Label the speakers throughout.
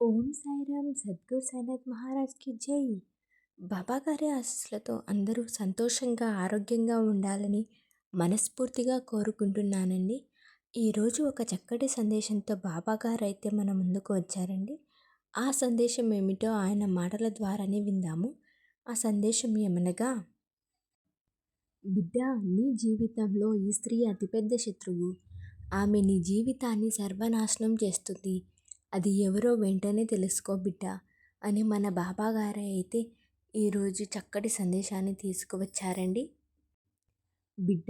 Speaker 1: ఓం సాయిరామ్ సద్గురు సాయినాథ్ మహారాజ్కి జై. బాబా గారి ఆశీస్సులతో అందరూ సంతోషంగా ఆరోగ్యంగా ఉండాలని మనస్ఫూర్తిగా కోరుకుంటున్నానండి. ఈరోజు ఒక చక్కటి సందేశంతో బాబా గారు అయితే మన ముందుకు వచ్చారండి. ఆ సందేశం ఏమిటో ఆయన మాటల ద్వారానే విందాము. ఆ సందేశం ఏమనగా, బిడ్డ, నీ జీవితంలో ఈ స్త్రీ అతిపెద్ద శత్రువు. ఆమె నీ జీవితాన్ని సర్వనాశనం చేస్తుంది. అది ఎవరో వెంటనే తెలుసుకో బిడ్డ అని మన బాబా గారు అయితే ఈరోజు చక్కటి సందేశాన్ని తీసుకువచ్చారండి. బిడ్డ,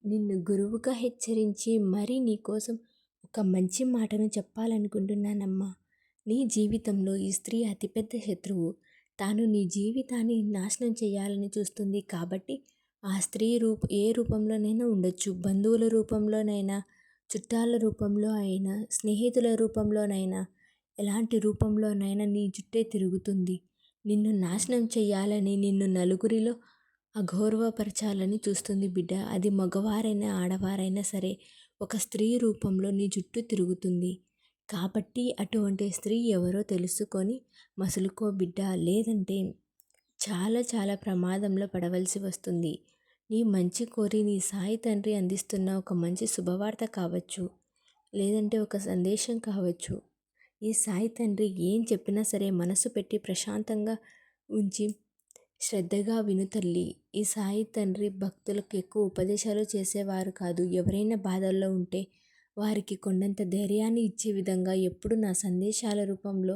Speaker 1: నిన్ను గురువుగా హెచ్చరించి మరీ నీకోసం ఒక మంచి మాటను చెప్పాలనుకుంటున్నానమ్మా. నీ జీవితంలో ఈ స్త్రీ అతిపెద్ద శత్రువు. తాను నీ జీవితాన్ని నాశనం చేయాలని చూస్తుంది. కాబట్టి ఆ స్త్రీ ఏ రూపంలోనైనా ఉండొచ్చు. బంధువుల రూపంలోనైనా, చుట్టాల రూపంలో అయినా, స్నేహితుల రూపంలోనైనా, ఎలాంటి రూపంలోనైనా నీ చుట్టే తిరుగుతుంది. నిన్ను నాశనం చేయాలని, నిన్ను నలుగురిలో అగౌరవపరచాలని చూస్తుంది బిడ్డ. అది మగవారైనా ఆడవారైనా సరే ఒక స్త్రీ రూపంలో నీ చుట్టూ తిరుగుతుంది. కాబట్టి అటువంటి స్త్రీ ఎవరో తెలుసుకొని మసులుకో బిడ్డ. లేదంటే చాలా చాలా ప్రమాదంలో పడవలసి వస్తుంది. నీ మంచి కోరి నీ సాయి తండ్రి అందిస్తున్న ఒక మంచి శుభవార్త కావచ్చు, లేదంటే ఒక సందేశం కావచ్చు. ఈ సాయి తండ్రి ఏం చెప్పినా సరే మనసు పెట్టి ప్రశాంతంగా ఉంచి శ్రద్ధగా విను తల్లి. ఈ సాయి తండ్రి భక్తులకు ఎక్కువ ఉపదేశాలు చేసేవారు కాదు. ఎవరైనా బాధల్లో ఉంటే వారికి కొండంత ధైర్యాన్ని ఇచ్చే విధంగా ఎప్పుడు నా సందేశాల రూపంలో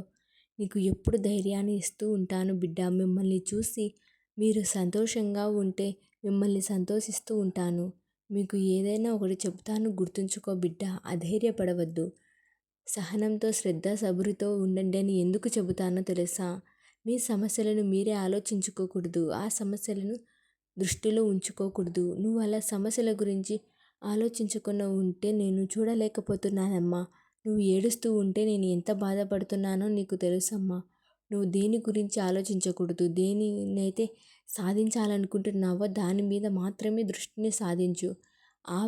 Speaker 1: నీకు ఎప్పుడు ధైర్యాన్ని ఇస్తూ ఉంటాను బిడ్డ. మిమ్మల్ని చూసి మీరు సంతోషంగా ఉంటే మిమ్మల్ని సంతోషిస్తూ ఉంటాను. మీకు ఏదైనా ఒకటి చెబుతాను, గుర్తుంచుకో బిడ్డ. అధైర్యపడవద్దు. సహనంతో, శ్రద్ధ, సబురితో ఉండండి అని ఎందుకు చెబుతానో తెలుసా? మీ సమస్యలను మీరే ఆలోచించుకోకూడదు. ఆ సమస్యలను దృష్టిలో ఉంచుకోకూడదు. నువ్వు అలా సమస్యల గురించి ఆలోచించకుండా ఉంటే నేను చూడలేకపోతున్నానమ్మా. నువ్వు ఏడుస్తూ ఉంటే నేను ఎంత బాధపడుతున్నానో నీకు తెలుసమ్మా. నువ్వు దేని గురించి ఆలోచించకూడదు. దేనినైతే సాధించాలనుకుంటున్నావో దాని మీద మాత్రమే దృష్టిని సాధించు. ఆ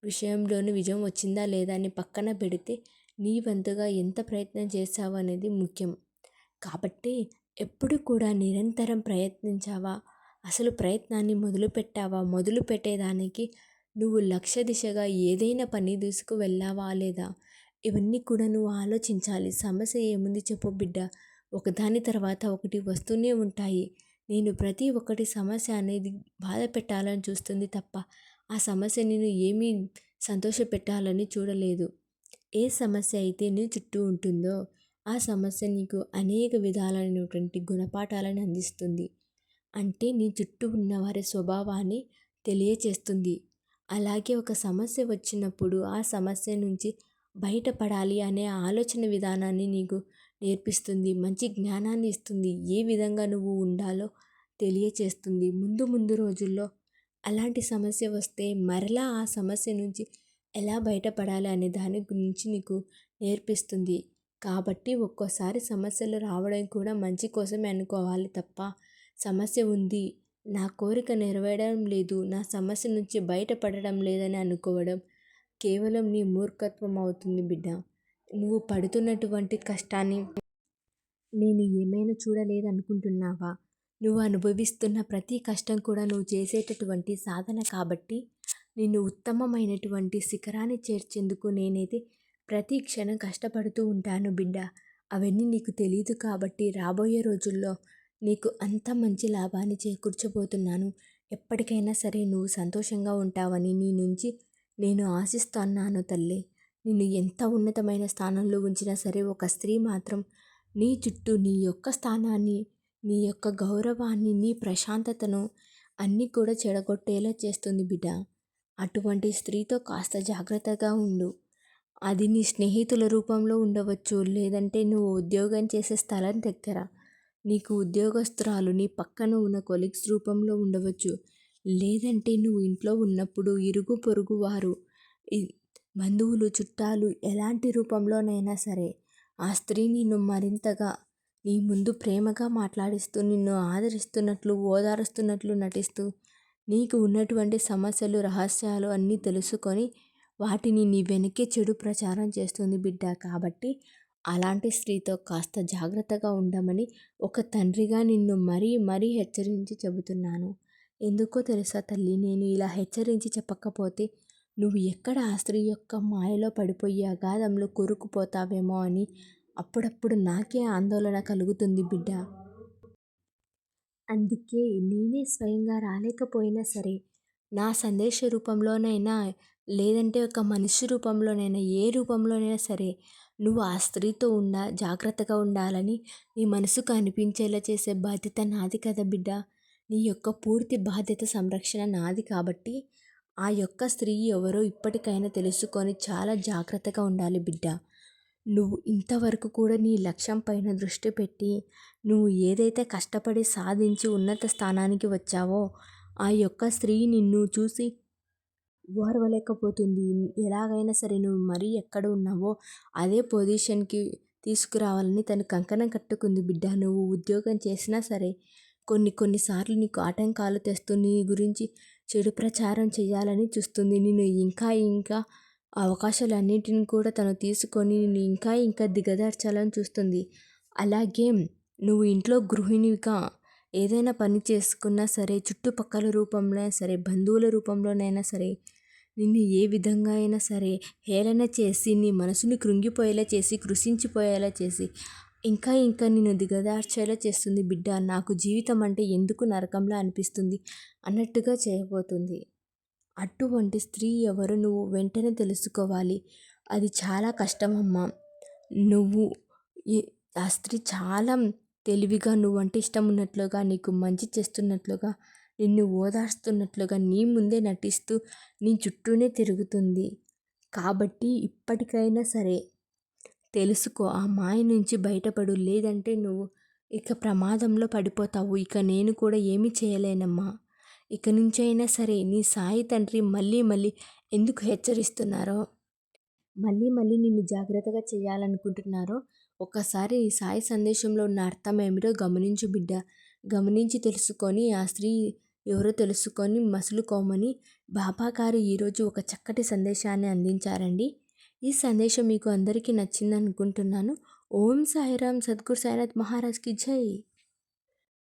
Speaker 1: విషయంలోని విజయం వచ్చిందా లేదా అని పక్కన పెడితే నీ వంతుగా ఎంత ప్రయత్నం చేశావు అనేది ముఖ్యం. కాబట్టి ఎప్పుడు కూడా నిరంతరం ప్రయత్నించావా? అసలు ప్రయత్నాన్ని మొదలుపెట్టావా? మొదలు పెట్టేదానికి నువ్వు లక్ష్య దిశగా ఏదైనా పని దూసుకు వెళ్ళావా లేదా? ఇవన్నీ కూడా నువ్వు ఆలోచించాలి. సమస్య ఏముంది చెప్పు బిడ్డ. ఒకదాని తర్వాత ఒకటి వస్తూనే ఉంటాయి. నేను ప్రతి ఒక్కటి సమస్య అనేది బాధ పెట్టాలని చూస్తుంది తప్ప ఆ సమస్య నేను ఏమీ సంతోషపెట్టాలని చూడలేదు. ఏ సమస్య అయితే నీ చుట్టూ ఉంటుందో ఆ సమస్య నీకు అనేక విధాలైనటువంటి గుణపాఠాలను అందిస్తుంది. అంటే నీ చుట్టూ ఉన్న వారి స్వభావాన్ని తెలియచేస్తుంది. అలాగే ఒక సమస్య వచ్చినప్పుడు ఆ సమస్య నుంచి బయటపడాలి అనే ఆలోచన విధానాన్ని నీకు నేర్పిస్తుంది. మంచి జ్ఞానాన్ని ఇస్తుంది. ఏ విధంగా నువ్వు ఉండాలో తెలియచేస్తుంది. ముందు ముందు రోజుల్లో అలాంటి సమస్య వస్తే మరలా ఆ సమస్య నుంచి ఎలా బయటపడాలి అనే దాని గురించి నీకు నేర్పిస్తుంది. కాబట్టి ఒక్కోసారి సమస్యలు రావడం కూడా మంచి కోసమే అనుకోవాలి తప్ప, సమస్య ఉంది, నా కోరిక నెరవేరడం లేదు, నా సమస్య నుంచి బయటపడడం లేదని అనుకోవడం కేవలం నీ మూర్ఖత్వం అవుతుంది బిడ్డ. నువ్వు పడుతున్నటువంటి కష్టాన్ని నేను ఏమైనా చూడలేదనుకుంటున్నావా? నువ్వు అనుభవిస్తున్న ప్రతి కష్టం కూడా నువ్వు చేసేటటువంటి సాధన. కాబట్టి నిన్ను ఉత్తమమైనటువంటి శిఖరాన్ని చేర్చేందుకు నేనైతే ప్రతి క్షణం కష్టపడుతూ ఉంటాను బిడ్డ. అవన్నీ నీకు తెలియదు కాబట్టి రాబోయే రోజుల్లో నీకు అంత మంచి లాభాన్ని చేకూర్చబోతున్నాను. ఎప్పటికైనా సరే నువ్వు సంతోషంగా ఉంటావని నీ నుంచి నేను ఆశిస్తున్నాను తల్లి. నిన్ను ఎంత ఉన్నతమైన స్థానంలో ఉంచినా సరే ఒక స్త్రీ మాత్రం నీ చుట్టూ నీ యొక్క స్థానాన్ని, నీ యొక్క గౌరవాన్ని, నీ ప్రశాంతతను అన్నీ కూడా చెడగొట్టేలా చేస్తుంది బిడ్డ. అటువంటి స్త్రీతో కాస్త జాగ్రత్తగా ఉండు. అది నీ స్నేహితుల రూపంలో ఉండవచ్చు, లేదంటే నువ్వు ఉద్యోగం చేసే స్థలం దగ్గర నీకు ఉద్యోగస్తురాలు నీ పక్కన ఉన్న కొలీగ్స్ రూపంలో ఉండవచ్చు, లేదంటే నువ్వు ఇంట్లో ఉన్నప్పుడు ఇరుగు పొరుగు వారు, బంధువులు, చుట్టాలు ఎలాంటి రూపంలోనైనా సరే ఆ స్త్రీ నిన్ను మరింతగా నీ ముందు ప్రేమగా మాట్లాడిస్తూ నిన్ను ఆదరిస్తున్నట్లు, ఓదారుస్తున్నట్లు నటిస్తూ నీకు ఉన్నటువంటి సమస్యలు, రహస్యాలు అన్నీ తెలుసుకొని వాటిని నీ వెనకే చెడు ప్రచారం చేస్తుంది బిడ్డ. కాబట్టి అలాంటి స్త్రీతో కాస్త జాగ్రత్తగా ఉండమని ఒక తండ్రిగా నిన్ను మరీ మరీ హెచ్చరించి చెబుతున్నాను. ఎందుకో తెలుసా తల్లి, నేను ఇలా హెచ్చరించి చెప్పకపోతే నువ్వు ఎక్కడ ఆ స్త్రీ యొక్క మాయలో పడిపోయి అగాధంలో కూరుకుపోతావేమో అని అప్పుడప్పుడు నాకే ఆందోళన కలుగుతుంది బిడ్డ. అందుకే నేనే స్వయంగా రాలేకపోయినా సరే, నా సందేశ రూపంలోనైనా, లేదంటే ఒక మనిషి రూపంలోనైనా, ఏ రూపంలోనైనా సరే, నువ్వు ఆ స్త్రీతో జాగ్రత్తగా ఉండాలని నీ మనసుకు అనిపించేలా చేసే బాధ్యత నాది కదా బిడ్డ. నీ యొక్క పూర్తి బాధ్యత సంరక్షణ నాది కాబట్టి, ఆ యొక్క స్త్రీ ఎవరో ఇప్పటికైనా తెలుసుకొని చాలా జాగ్రత్తగా ఉండాలి బిడ్డ. నువ్వు ఇంతవరకు కూడా నీ లక్ష్యం పైన దృష్టి పెట్టి, నువ్వు ఏదైతే కష్టపడి సాధించి ఉన్నత స్థానానికి వచ్చావో, ఆ యొక్క స్త్రీ నిన్ను చూసి ఓర్వలేకపోతుంది. ఎలాగైనా సరే నువ్వు మరీ ఎక్కడ ఉన్నావో అదే పొజిషన్‌కి తీసుకురావాలని తను కంకణం కట్టుకుంది బిడ్డ. నువ్వు ఉద్యోగం చేసినా సరే కొన్ని కొన్ని సార్లు నీకు ఆటంకాలు తెస్తూ నీ గురించి చెడు ప్రచారం చేయాలని చూస్తుంది. నిన్ను ఇంకా ఇంకా అవకాశాలన్నిటిని కూడా తను తీసుకొని నిన్ను ఇంకా ఇంకా దిగజార్చాలని చూస్తుంది. అలాగే నువ్వు ఇంట్లో గృహిణిగా ఏదైనా పని చేసుకున్నా సరే, చుట్టుపక్కల రూపంలో అయినా సరే, బంధువుల రూపంలోనైనా సరే, నిన్ను ఏ విధంగా అయినా సరే హేళన చేసి, నీ మనసుని కృంగిపోయేలా చేసి, కృషించిపోయేలా చేసి, ఇంకా ఇంకా నిన్ను దిగజార్చేలా చేస్తుంది బిడ్డ. నాకు జీవితం అంటే ఎందుకు నరకంలా అనిపిస్తుంది అన్నట్టుగా చేయబోతుంది. అటువంటి స్త్రీ ఎవరో నువ్వు వెంటనే తెలుసుకోవాలి. అది చాలా కష్టమమ్మా. నువ్వు ఈ ఆ స్త్రీ చాలా తెలివిగా, నువ్వంటే ఇష్టం ఉన్నట్లుగా, నీకు మంచి చేస్తున్నట్లుగా, నిన్ను ఓదార్స్తున్నట్లుగా నీ ముందే నటిస్తూ నీ చుట్టూనే తిరుగుతుంది. కాబట్టి ఇప్పటికైనా సరే తెలుసుకో, ఆ మాయ నుంచి బయటపడు. లేదంటే నువ్వు ఇక ప్రమాదంలో పడిపోతావు. ఇక నేను కూడా ఏమీ చేయలేనమ్మా. ఇక నుంచైనా సరే నీ సాయి తండ్రి మళ్ళీ మళ్ళీ ఎందుకు హెచ్చరిస్తున్నారో, మళ్ళీ మళ్ళీ నిన్ను జాగ్రత్తగా చేయాలనుకుంటున్నారో ఒక్కసారి ఈ సాయి సందేశంలో ఉన్న అర్థం ఏమిటో గమనించు బిడ్డ. గమనించి తెలుసుకొని ఆ స్త్రీ ఎవరో తెలుసుకొని మసులుకోమని బాబాగారు ఈరోజు ఒక చక్కటి సందేశాన్ని అందించారండి. ఈ సందేశం మీకు అందరికీ నచ్చింది అనుకుంటున్నాను. ఓం సాయిరామ్. సద్గురు సాయినాథ్ మహారాజ్కి జై.